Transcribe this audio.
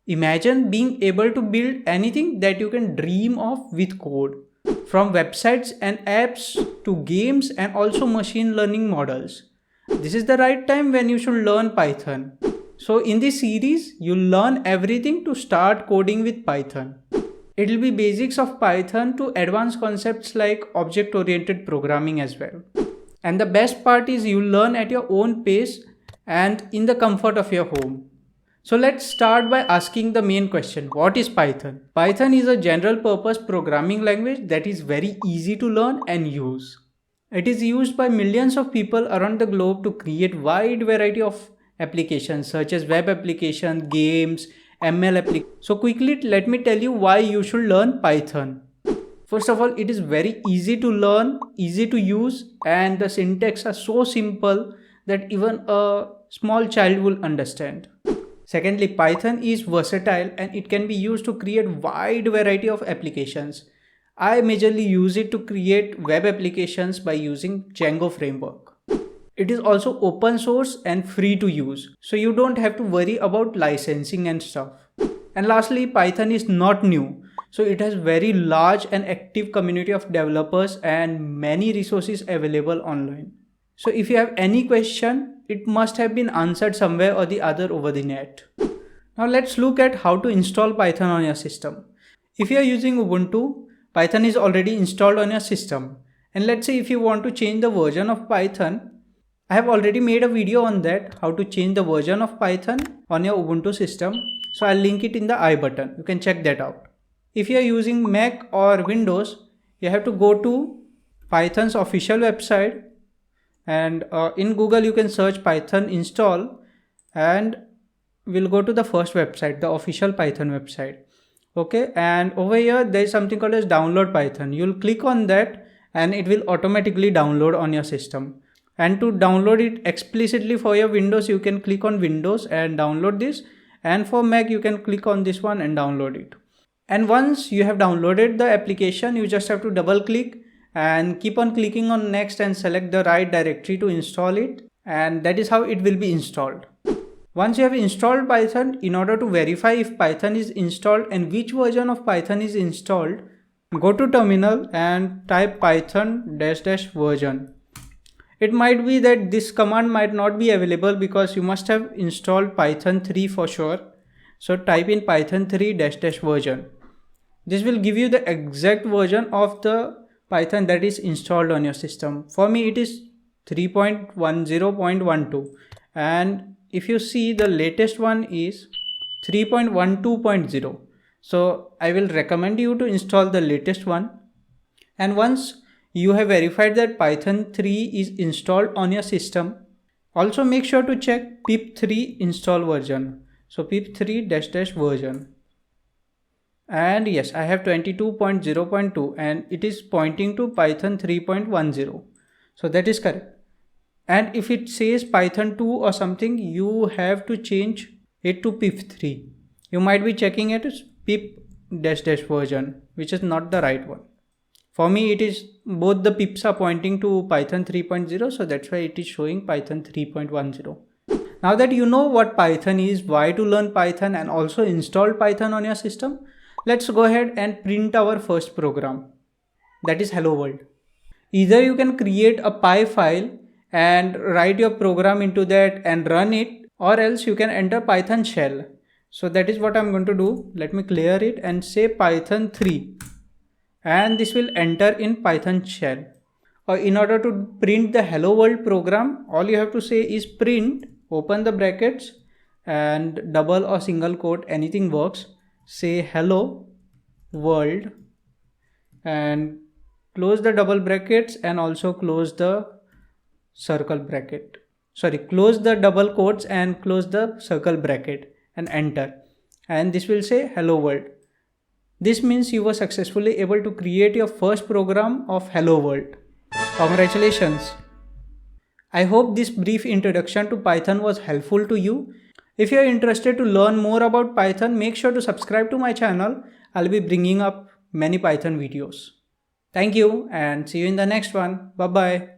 Imagine being able to build anything that you can dream of with code, from websites and apps to games and also machine learning models. This is the right time when you should learn Python. So in this series, you'll learn everything to start coding with Python. It will be basics of Python to advanced concepts like object-oriented programming as well. And the best part is you'll learn at your own pace and in the comfort of your home. So let's start by asking the main question, what is Python? Python is a general purpose programming language that is very easy to learn and use. It is used by millions of people around the globe to create wide variety of applications such as web applications, games, ML applications. So quickly let me tell you why you should learn Python. First of all, it is very easy to learn, easy to use, and the syntax are so simple that even a small child will understand. Secondly, Python is versatile and it can be used to create wide variety of applications. I majorly use it to create web applications by using Django framework. It is also open source and free to use, so you don't have to worry about licensing and stuff. And lastly, Python is not new, so it has very large and active community of developers and many resources available online. So if you have any question, it must have been answered somewhere or the other over the net. Now let's look at how to install Python on your system. If you are using Ubuntu, Python is already installed on your system. And let's say if you want to change the version of Python, I have already made a video on that, how to change the version of Python on your Ubuntu system. So I'll link it in the I button. You can check that out. If you are using Mac or Windows, you have to go to Python's official website. And in Google you can search Python install and we'll go to the first website, the official Python website. Okay, and over here there is something called as download Python. You'll click on that and it will automatically download on your system. And to download it explicitly for your Windows, you can click on Windows and download this, and for Mac you can click on this one and download it. And once you have downloaded the application, you just have to double click and keep on clicking on next and select the right directory to install it, and that is how it will be installed. Once you have installed Python, in order to verify if Python is installed and which version of Python is installed, go to terminal and type python -- version. It might be that this command might not be available because you must have installed Python 3 for sure. So type in python 3 -- version. This will give you the exact version of the Python that is installed on your system. For me it is 3.10.12, and if you see the latest one is 3.12.0. So I will recommend you to install the latest one. And once you have verified that Python 3 is installed on your system, also make sure to check pip3 install version. So pip3 -- version. And yes, I have 22.0.2 and it is pointing to Python 3.10. So that is correct. And if it says Python 2 or something, you have to change it to pip3. You might be checking it as pip -- version, which is not the right one. For me, it is both the pips are pointing to Python 3.0, so that's why it is showing Python 3.10. Now that you know what Python is, why to learn Python, and also install Python on your system, let's go ahead and print our first program, that is hello world. Either you can create a Py file and write your program into that and run it, or else you can enter Python shell. So that is what I'm going to do. Let me clear it and say Python 3, and this will enter in Python shell. Or in order to print the hello world program, all you have to say is print, open the brackets and double or single quote, anything works. Say hello world and close the double brackets and also close the circle bracket. Close the double quotes and close the circle bracket and enter. And this will say hello world. This means you were successfully able to create your first program of hello world. Congratulations. I hope this brief introduction to Python was helpful to you. If you are interested to learn more about Python, make sure to subscribe to my channel. I'll be bringing up many Python videos. Thank you and see you in the next one. Bye bye.